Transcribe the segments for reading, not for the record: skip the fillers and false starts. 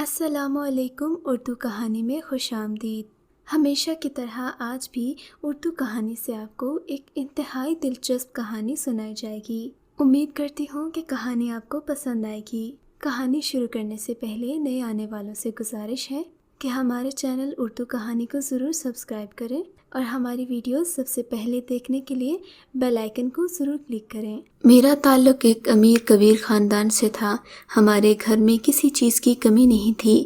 السلام علیکم، اردو کہانی میں خوش آمدید۔ ہمیشہ کی طرح آج بھی اردو کہانی سے آپ کو ایک انتہائی دلچسپ کہانی سنائی جائے گی۔ امید کرتی ہوں کہ کہانی آپ کو پسند آئے گی۔ کہانی شروع کرنے سے پہلے نئے آنے والوں سے گزارش ہے کہ ہمارے چینل اردو کہانی کو ضرور سبسکرائب کریں اور ہماری ویڈیوز سب سے پہلے دیکھنے کے لیے بیل آئیکن کو ضرور کلک کریں۔ میرا تعلق ایک امیر کبیر خاندان سے تھا۔ ہمارے گھر میں کسی چیز کی کمی نہیں تھی،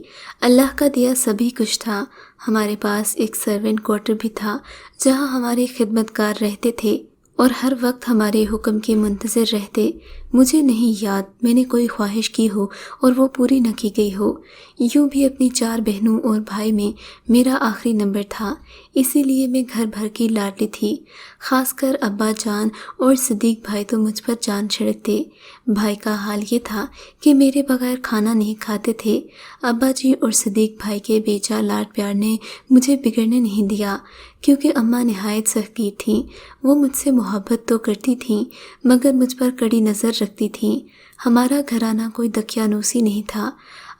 اللہ کا دیا سبھی کچھ تھا۔ ہمارے پاس ایک سرونٹ کوارٹر بھی تھا جہاں ہمارے خدمت گار رہتے تھے اور ہر وقت ہمارے حکم کے منتظر رہتے۔ مجھے نہیں یاد میں نے کوئی خواہش کی ہو اور وہ پوری نہ کی گئی ہو۔ یوں بھی اپنی 4 بہنوں اور بھائی میں میرا آخری نمبر تھا، اسی لیے میں گھر بھر کی لاڈلی تھی۔ خاص کر ابا جان اور صدیق بھائی تو مجھ پر جان چھڑکتے۔ بھائی کا حال یہ تھا کہ میرے بغیر کھانا نہیں کھاتے تھے۔ ابا جی اور صدیق بھائی کے بے جا لاڈ پیار نے مجھے بگڑنے نہیں دیا، کیونکہ اماں نہایت سخت تھیں۔ وہ مجھ سے محبت تو کرتی تھیں مگر مجھ پر کڑی نظر رکھتی تھیں۔ ہمارا گھرانہ کوئی دقیانوسی نہیں تھا۔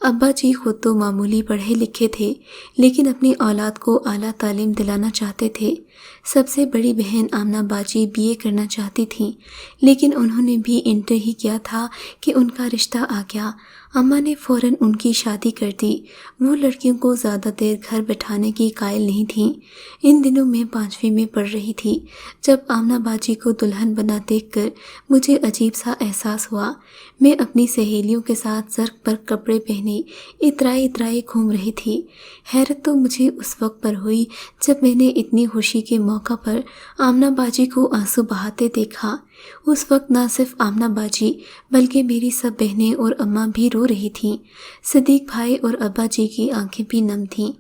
ابا جی خود تو معمولی پڑھے لکھے تھے لیکن اپنی اولاد کو اعلیٰ تعلیم دلانا چاہتے تھے۔ سب سے بڑی بہن آمنہ باجی BA کرنا چاہتی تھیں لیکن انہوں نے بھی انٹر ہی کیا تھا کہ ان کا رشتہ آ گیا۔ اماں نے فوراً ان کی شادی کر دی۔ وہ لڑکیوں کو زیادہ دیر گھر بٹھانے کی قائل نہیں تھیں۔ ان دنوں میں 5ویں میں پڑھ رہی تھی جب آمنہ باجی کو دلہن بنا دیکھ کر مجھے عجیب سا احساس ہوا۔ میں اپنی سہیلیوں کے ساتھ زرق پر کپڑے پہنے اترائی گھوم رہی تھی۔ حیرت تو مجھے اس وقت پر ہوئی جب میں نے اتنی خوشی کے موقع پر آمنہ باجی کو آنسو بہاتے دیکھا۔ اس وقت نہ صرف آمنہ باجی بلکہ میری سب بہنیں اور اماں بھی رو رہی تھیں۔ صدیق بھائی اور ابا جی کی آنکھیں بھی نم تھیں۔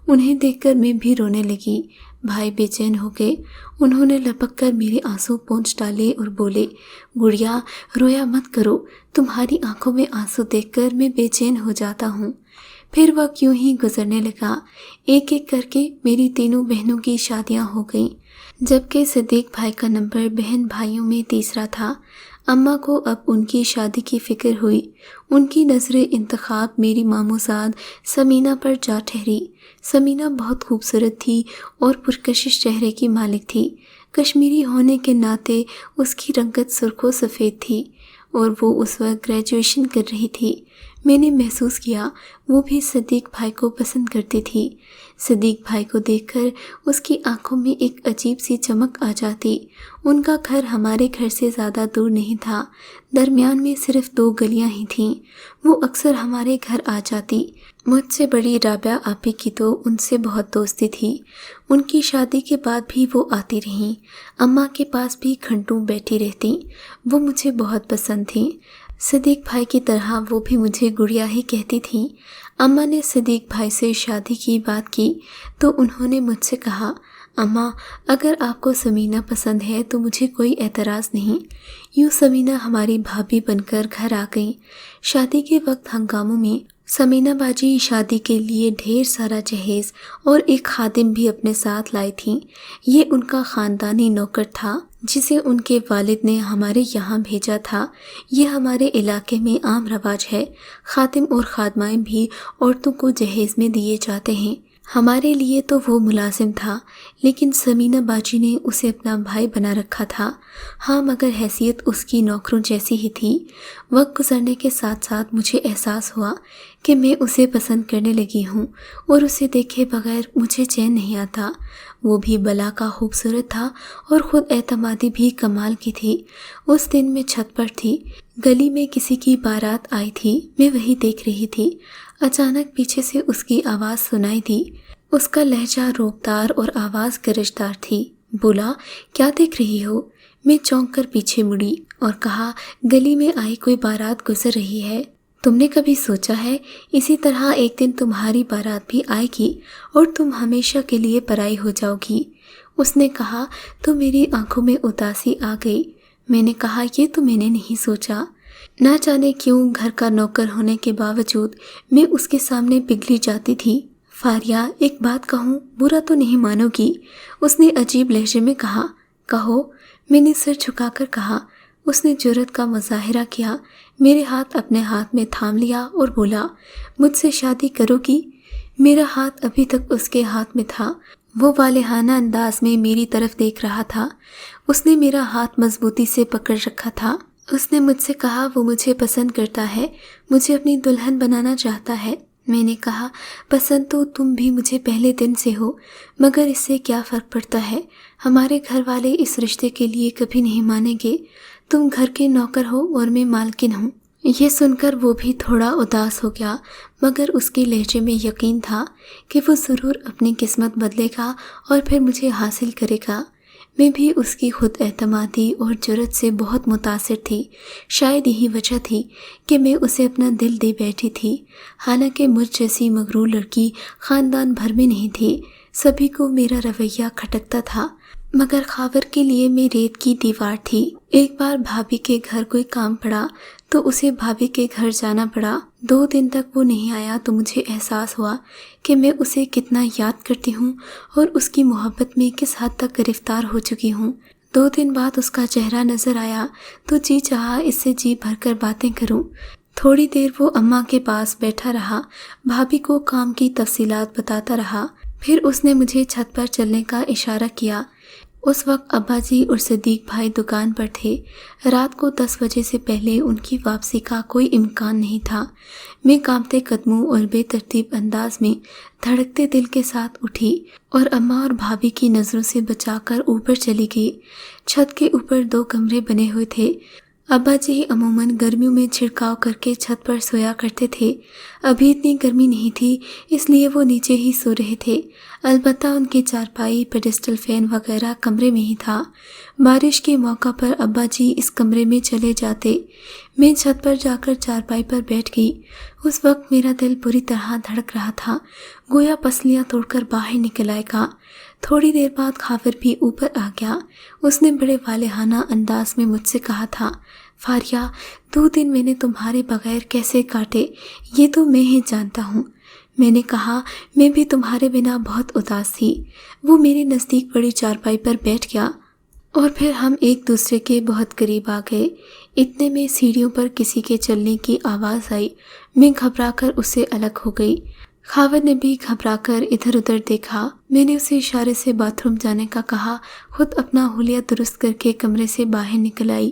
انہیں دیکھ کر میں بھی رونے لگی۔ بھائی بے چین ہو گئے۔ انہوں نے لپک کر میرے آنسو پونچھ ڈالے اور بولے، گڑیا رویا مت کرو، تمہاری آنکھوں میں آنسو دیکھ کر میں بے چین ہو جاتا ہوں۔ پھر وقت یوں ہی گزرنے لگا۔ ایک ایک کر کے میری تینوں بہنوں کی شادیاں ہو گئیں، جبکہ صدیق بھائی کا نمبر بہن بھائیوں میں تیسرا تھا۔ اماں کو اب ان کی شادی کی فکر ہوئی۔ ان کی نظر انتخاب میری ماموزاد سمینہ پر جا ٹھہری۔ سمینہ بہت خوبصورت تھی اور پرکشش چہرے کی مالک تھی۔ کشمیری ہونے کے ناطے اس کی رنگت سرخ و سفید تھی اور وہ اس وقت گریجویشن کر رہی تھی۔ میں نے محسوس کیا وہ بھی صدیق بھائی کو پسند کرتی تھی۔ صدیق بھائی کو دیکھ کر اس کی آنکھوں میں ایک عجیب سی چمک آ جاتی۔ ان کا گھر ہمارے گھر سے زیادہ دور نہیں تھا، درمیان میں صرف 2 گلیاں ہی تھیں۔ وہ اکثر ہمارے گھر آ جاتی۔ مجھ سے بڑی رابعہ آپی کی تو ان سے بہت دوستی تھی۔ ان کی شادی کے بعد بھی وہ آتی رہیں۔ اماں کے پاس بھی گھنٹوں بیٹھی رہتی۔ وہ مجھے بہت پسند تھیں۔ صدیق بھائی کی طرح وہ بھی مجھے گڑیا ہی کہتی تھیں۔ اماں نے صدیق بھائی سے شادی کی بات کی تو انہوں نے مجھ سے کہا، اماں اگر آپ کو سمینہ پسند ہے تو مجھے کوئی اعتراض نہیں۔ یوں سمینہ ہماری بھابھی بن کر گھر آ گئی۔ شادی کے وقت ہنگاموں میں سمینہ باجی شادی کے لیے ڈھیر سارا جہیز اور ایک خادم بھی اپنے ساتھ لائی تھیں۔ یہ ان کا خاندانی نوکر تھا جسے ان کے والد نے ہمارے یہاں بھیجا تھا۔ یہ ہمارے علاقے میں عام رواج ہے، خادم اور خادمائیں بھی عورتوں کو جہیز میں دیے جاتے ہیں۔ ہمارے لیے تو وہ ملازم تھا لیکن سمینہ باجی نے اسے اپنا بھائی بنا رکھا تھا۔ ہاں مگر حیثیت اس کی نوکروں جیسی ہی تھی۔ وقت گزرنے کے ساتھ ساتھ مجھے احساس ہوا کہ میں اسے پسند کرنے لگی ہوں اور اسے دیکھے بغیر مجھے چین نہیں آتا۔ وہ بھی بلا کا خوبصورت تھا اور خود اعتمادی بھی کمال کی تھی۔ اس دن میں چھت پر تھی، گلی میں کسی کی بارات آئی تھی، میں وہی دیکھ رہی تھی۔ اچانک پیچھے سے اس کی آواز سنائی دی۔ اس کا لہجہ روبدار اور آواز گرجدار تھی۔ بولا، کیا دیکھ رہی ہو؟ میں چونک کر پیچھے مڑی اور کہا، گلی میں آئی کوئی بارات گزر رہی ہے۔ تم نے کبھی سوچا ہے اسی طرح ایک دن تمہاری بارات بھی آئے گی اور تم ہمیشہ کے لیے پرائی ہو جاؤ گی؟ اس نے کہا تو میری آنکھوں میں اداسی آ گئی۔ میں نے کہا، یہ تو میں نے نہیں سوچا۔ نہ جانے کیوں گھر کا نوکر ہونے کے باوجود میں اس کے سامنے پگھلی جاتی تھی۔ فاریہ ایک بات کہوں، برا تو نہیں مانو گی؟ اس نے عجیب لہجے میں کہا۔ کہو، میں نے سر جھکا کر کہا۔ اس نے جرأت کا مظاہرہ کیا، میرے ہاتھ اپنے ہاتھ میں تھام لیا اور بولا، مجھ سے شادی کرو گی؟ میرا ہاتھ ابھی تک اس کے ہاتھ میں تھا۔ وہ والہانہ انداز میں میری طرف دیکھ رہا تھا۔ اس نے میرا ہاتھ مضبوطی سے پکڑ رکھا تھا۔ اس نے مجھ سے کہا وہ مجھے پسند کرتا ہے، مجھے اپنی دلہن بنانا چاہتا ہے۔ میں نے کہا، پسند تو تم بھی مجھے پہلے دن سے ہو، مگر اس سے کیا فرق پڑتا ہے؟ ہمارے گھر والے اس رشتے کے لیے کبھی نہیں مانیں گے۔ تم گھر کے نوکر ہو اور میں مالکن ہوں۔ یہ سن کر وہ بھی تھوڑا اداس ہو گیا، مگر اس کے لہجے میں یقین تھا کہ وہ ضرور اپنی قسمت بدلے گا اور پھر مجھے حاصل کرے گا۔ میں بھی اس کی خود اعتمادی اور جرأت سے بہت متاثر تھی۔ شاید یہی وجہ تھی کہ میں اسے اپنا دل دے بیٹھی تھی۔ حالانکہ مجھ جیسی مغرور لڑکی خاندان بھر میں نہیں تھی، سبھی کو میرا رویہ کھٹکتا تھا، مگر خاور کے لیے میں ریت کی دیوار تھی۔ ایک بار بھابھی کے گھر کوئی کام پڑا تو اسے بھابھی کے گھر جانا پڑا۔ 2 دن تک وہ نہیں آیا تو مجھے احساس ہوا کہ میں اسے کتنا یاد کرتی ہوں اور اس کی محبت میں کس حد تک گرفتار ہو چکی ہوں۔ 2 دن بعد اس کا چہرہ نظر آیا تو جی چاہا اس سے جی بھر کر باتیں کروں۔ تھوڑی دیر وہ اماں کے پاس بیٹھا رہا، بھابھی کو کام کی تفصیلات بتاتا رہا، پھر اس نے مجھے چھت پر چلنے کا اشارہ کیا۔ اس وقت ابا جی اور صدیق بھائی دکان پر تھے۔ رات کو 10 بجے سے پہلے ان کی واپسی کا کوئی امکان نہیں تھا۔ میں کانپتے قدموں اور بے ترتیب انداز میں دھڑکتے دل کے ساتھ اٹھی اور اماں اور بھابھی کی نظروں سے بچا کر اوپر چلی گئی۔ چھت کے اوپر 2 کمرے بنے ہوئے تھے۔ ابا جی عموماً گرمیوں میں چھڑکاؤ کر کے چھت پر سویا کرتے تھے۔ ابھی اتنی گرمی نہیں تھی، اس لیے وہ نیچے ہی سو رہے تھے۔ البتہ ان کی چارپائی، پیڈسٹل فین وغیرہ کمرے میں ہی تھا۔ بارش کے موقع پر ابا جی اس کمرے میں چلے جاتے۔ میں چھت پر جا کر چارپائی پر بیٹھ گئی۔ اس وقت میرا دل بری طرح دھڑک رہا تھا، گویا پسلیاں توڑ کر باہر نکل آئے گا۔ تھوڑی دیر بعد خاور بھی اوپر آ گیا۔ اس نے بڑے والہانہ انداز میں مجھ سے کہا تھا، فاریہ، 2 دن میں نے تمہارے بغیر کیسے کاٹے یہ تو میں ہی جانتا ہوں۔ میں نے کہا، میں بھی تمہارے بنا بہت اداس تھی۔ وہ میرے نزدیک بڑی چارپائی پر بیٹھ گیا اور پھر ہم ایک دوسرے کے بہت قریب آ گئے۔ اتنے میں سیڑھیوں پر کسی کے چلنے کی آواز آئی۔ میں گھبرا کر اس سے الگ ہو گئی۔ خاور نے بھی گھبرا کر ادھر ادھر دیکھا۔ میں نے اسے اشارے سے باتھ روم جانے کا کہا، خود اپنا حلیہ درست کر کے کمرے سے باہر نکل آئی۔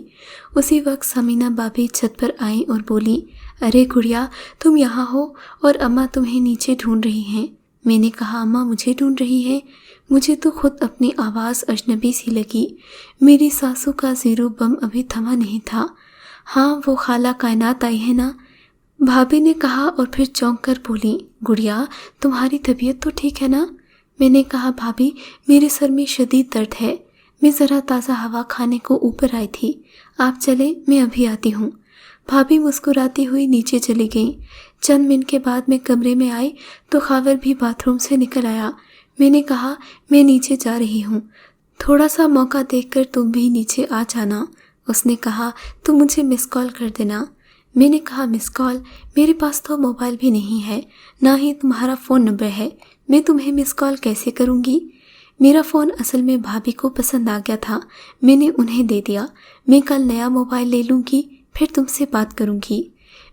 اسی وقت سمینہ بھابھی چھت پر آئیں اور بولی، ارے گڑیا، تم یہاں ہو اور اماں تمہیں نیچے ڈھونڈ رہی ہیں۔ میں نے کہا، اماں مجھے ڈھونڈ رہی ہیں؟ مجھے تو خود اپنی آواز اجنبی سی لگی۔ میری ساسو کا زیرو بم ابھی تھما نہیں تھا۔ ہاں، وہ خالہ کائنات آئی ہے نا؟ بھابھی نے کہا اور پھر چونک کر بولی، گڑیا، تمہاری طبیعت تو ٹھیک ہے نا؟ میں نے کہا، بھابھی میرے سر میں شدید درد ہے، میں ذرا تازہ ہوا کھانے کو اوپر آئی تھی، آپ چلیں، میں ابھی آتی ہوں۔ بھابھی مسکراتی ہوئی نیچے چلی گئیں۔ چند منٹ کے بعد میں کمرے میں آئی تو خاور بھی باتھ روم سے نکل آیا۔ میں نے کہا، میں نیچے جا رہی ہوں، تھوڑا سا موقع دیکھ کر تم بھی نیچے آ جانا۔ اس نے کہا، تم مجھے مس کال کر دینا۔ میں نے کہا، مس کال؟ میرے پاس تو موبائل بھی نہیں ہے، نہ ہی تمہارا فون نمبر ہے، میں تمہیں مس کال کیسے کروں گی؟ میرا فون اصل میں بھابھی کو پسند آ گیا تھا، میں نے انہیں دے دیا۔ میں کل نیا موبائل لے لوں گی، پھر تم سے بات کروں گی۔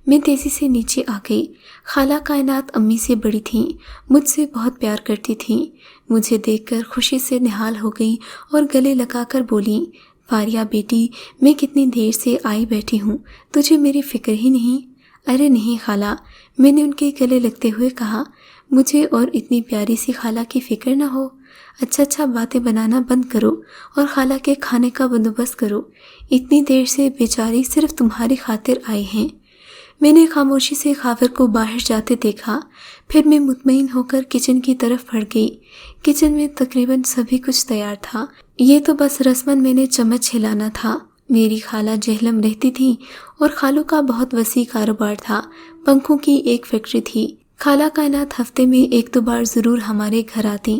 میں تیزی سے نیچے آ گئی۔ خالہ کائنات امی سے بڑی تھیں، مجھ سے بہت پیار کرتی تھیں۔ مجھے دیکھ کر خوشی سے نہال ہو گئی اور گلے لگا کر بولیں، فاریہ بیٹی، میں کتنی دیر سے آئی بیٹھی ہوں، تجھے میری فکر ہی نہیں؟ ارے نہیں خالہ، میں نے ان کے گلے لگتے ہوئے کہا، مجھے اور اتنی پیاری سی خالہ کی فکر نہ ہو؟ اچھا باتیں بنانا بند کرو اور خالہ کے کھانے کا بندوبست کرو، اتنی دیر سے بیچاری صرف تمہاری خاطر آئی ہیں۔ میں نے خاموشی سے خاور کو باہر جاتے دیکھا، پھر میں مطمئن ہو کر کچن کی طرف بڑھ گئی۔ کچن میں تقریباً سبھی کچھ تیار تھا، یہ تو بس رسماً میں نے چمچ ہلانا تھا۔ میری خالہ جہلم رہتی تھیں اور خالوں کا بہت وسیع کاروبار تھا، پنکھوں کی ایک فیکٹری تھی۔ خالہ کائنات ہفتے میں 1-2 بار ضرور ہمارے گھر آتی،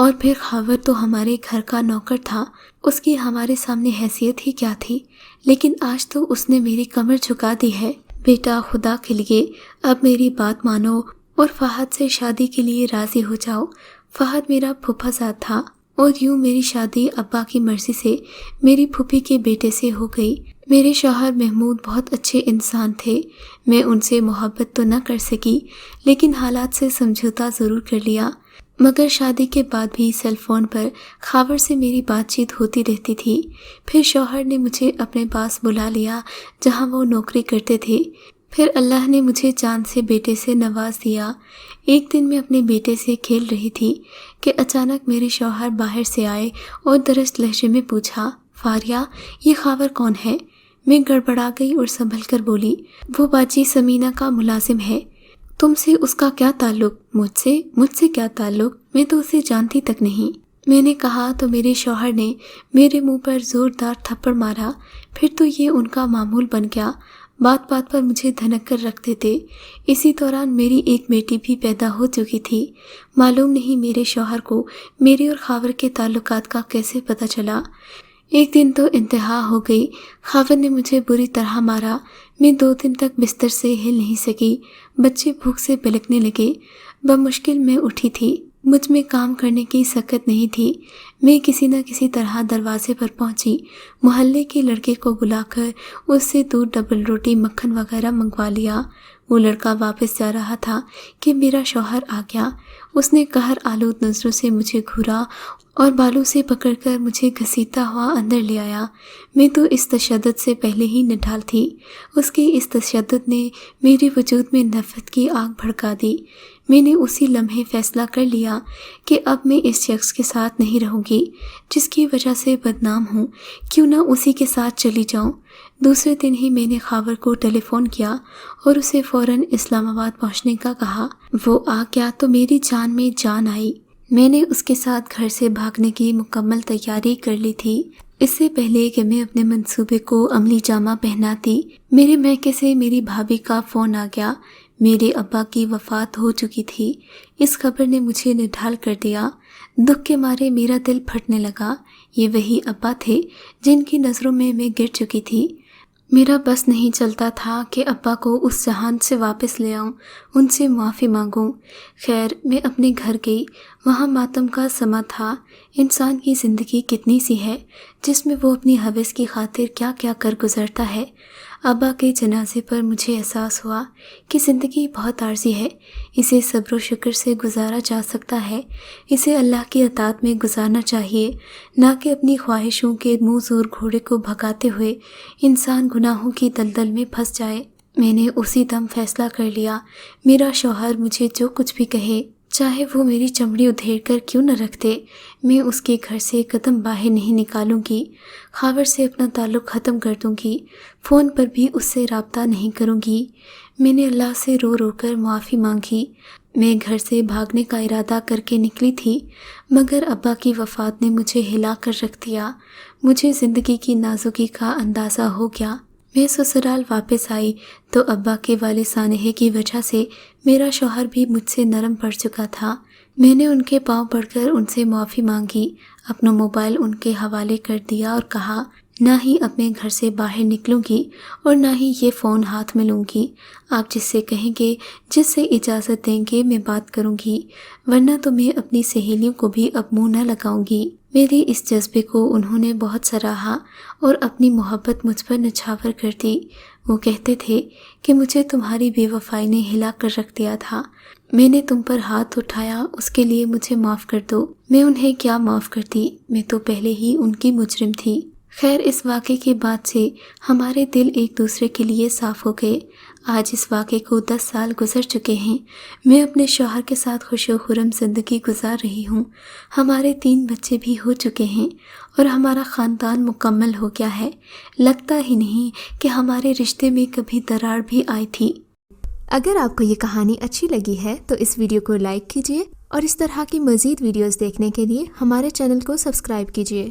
اور پھر خاور تو ہمارے گھر کا نوکر تھا، اس کی ہمارے سامنے حیثیت ہی کیا تھی، لیکن آج تو اس نے میری کمر جھکا دی ہے۔ بیٹا خدا کے لیے اب میری بات مانو اور فہد سے شادی کے لیے راضی ہو جاؤ۔ فہد میرا پھوپھا زاد تھا اور یوں میری شادی ابا کی مرضی سے میری پھوپھی کے بیٹے سے ہو گئی۔ میرے شوہر محمود بہت اچھے انسان تھے، میں ان سے محبت تو نہ کر سکی لیکن حالات سے سمجھوتا ضرور کر لیا۔ مگر شادی کے بعد بھی سیل فون پر خاور سے میری بات چیت ہوتی رہتی تھی۔ پھر شوہر نے مجھے اپنے پاس بلا لیا جہاں وہ نوکری کرتے تھے۔ پھر اللہ نے مجھے چاند سے بیٹے سے نواز دیا۔ ایک دن میں اپنے بیٹے سے کھیل رہی تھی کہ اچانک میرے شوہر باہر سے آئے اور درست لہجے میں پوچھا، فاریہ یہ خاور کون ہے؟ میں گڑبڑا گئی اور سنبھل کر بولی، وہ باجی سمینہ کا ملازم ہے۔ تم سے اس کا کیا تعلق؟ مجھ سے کیا تعلق؟ میں تو اسے جانتی تک نہیں۔ میں نے کہا تو میرے شوہر نے میرے منہ پر زوردار تھپڑ مارا۔ پھر تو یہ ان کا معمول بن گیا، بات بات پر مجھے دھنک کر رکھتے تھے۔ اسی دوران میری ایک بیٹی بھی پیدا ہو چکی تھی۔ معلوم نہیں میرے شوہر کو میرے اور خاور کے تعلقات کا کیسے پتہ چلا۔ ایک دن تو انتہا ہو گئی، خاور نے مجھے بری طرح مارا۔ میں 2 دن تک بستر سے ہل نہیں سکی، بچے بھوک سے بلکنے لگے۔ بمشکل میں اٹھی تھی، مجھ میں کام کرنے کی سکت نہیں تھی۔ میں کسی نہ کسی طرح دروازے پر پہنچی، محلے کے لڑکے کو بلا کر اس سے دودھ، ڈبل روٹی، مکھن وغیرہ منگوا لیا۔ وہ لڑکا واپس جا رہا تھا کہ میرا شوہر آ گیا۔ اس نے قہر آلود نظروں سے مجھے گھورا اور بالوں سے پکڑ کر مجھے گھسیٹتا ہوا اندر لے آیا۔ میں تو اس تشدد سے پہلے ہی نڈھال تھی۔ اس کی اس تشدد نے میرے وجود میں نفرت کی آگ بھڑکا دی۔ میں نے اسی لمحے فیصلہ کر لیا کہ اب میں اس شخص کے ساتھ نہیں رہوں گی جس کی وجہ سے بدنام ہوں، کیوں نہ اسی کے ساتھ چلی جاؤں۔ دوسرے دن ہی میں نے خاور کو ٹیلی فون کیا اور اسے فوراً اسلام آباد پہنچنے کا کہا۔ وہ آ گیا تو میری جان میں جان آئی۔ میں نے اس کے ساتھ گھر سے بھاگنے کی مکمل تیاری کر لی تھی۔ اس سے پہلے کہ میں اپنے منصوبے کو عملی جامہ پہناتی، میرے میکے سے میری بھابھی کا فون آ گیا۔ میرے ابا کی وفات ہو چکی تھی۔ اس خبر نے مجھے نڈھال کر دیا۔ دکھ کے مارے میرا دل پھٹنے لگا۔ یہ وہی ابا تھے جن کی نظروں میں گر چکی تھی۔ میرا بس نہیں چلتا تھا کہ ابا کو اس جہان سے واپس لے آؤں، ان سے معافی مانگوں۔ خیر میں اپنے گھر گئی، وہاں ماتم کا سما تھا۔ انسان کی زندگی کتنی سی ہے جس میں وہ اپنی ہوس کی خاطر کیا کیا کر گزرتا ہے۔ ابا کے جنازے پر مجھے احساس ہوا کہ زندگی بہت عارضی ہے، اسے صبر و شکر سے گزارا جا سکتا ہے، اسے اللہ کی اطاعت میں گزارنا چاہیے، نہ کہ اپنی خواہشوں کے منہ زور گھوڑے کو بھگاتے ہوئے انسان گناہوں کی دلدل میں پھنس جائے۔ میں نے اسی دم فیصلہ کر لیا، میرا شوہر مجھے جو کچھ بھی کہے، چاہے وہ میری چمڑی ادھیڑ کر کیوں نہ رکھ دے، میں اس کے گھر سے قدم باہر نہیں نکالوں گی۔ خاور سے اپنا تعلق ختم کر دوں گی، فون پر بھی اس سے رابطہ نہیں کروں گی۔ میں نے اللہ سے رو رو کر معافی مانگی۔ میں گھر سے بھاگنے کا ارادہ کر کے نکلی تھی، مگر ابا کی وفات نے مجھے ہلا کر رکھ دیا۔ مجھے زندگی کی نازکی کا اندازہ ہو گیا۔ میں سسرال واپس آئی تو ابا کے والد سانحے کی وجہ سے میرا شوہر بھی مجھ سے نرم پڑ چکا تھا۔ میں نے ان کے پاؤں پڑ کر ان سے معافی مانگی، اپنا موبائل ان کے حوالے کر دیا اور کہا نہ ہی اپنے گھر سے باہر نکلوں گی اور نہ ہی یہ فون ہاتھ میں لوں گی۔ آپ جس سے کہیں گے، جس سے اجازت دیں گے میں بات کروں گی، ورنہ تو میں اپنی سہیلیوں کو بھی اب منہ نہ لگاؤں گی۔ میرے اس جذبے کو انہوں نے بہت سراہا اور اپنی محبت مجھ پر نچھاور کر دی۔ وہ کہتے تھے کہ مجھے تمہاری بے وفائی نے ہلا کر رکھ دیا تھا، میں نے تم پر ہاتھ اٹھایا، اس کے لیے مجھے معاف کر دو۔ میں انہیں کیا معاف کرتی، میں تو پہلے ہی ان کی مجرم تھی۔ خیر اس واقعے کے بعد سے ہمارے دل ایک دوسرے کے لیے صاف ہو گئے۔ آج اس واقعے کو 10 سال گزر چکے ہیں۔ میں اپنے شوہر کے ساتھ خوش و خرم زندگی گزار رہی ہوں۔ ہمارے 3 بچے بھی ہو چکے ہیں اور ہمارا خاندان مکمل ہو گیا ہے۔ لگتا ہی نہیں کہ ہمارے رشتے میں کبھی دراڑ بھی آئی تھی۔ اگر آپ کو یہ کہانی اچھی لگی ہے تو اس ویڈیو کو لائک کیجیے اور اس طرح کی مزید ویڈیوز دیکھنے کے لیے ہمارے چینل کو سبسکرائب کیجیے۔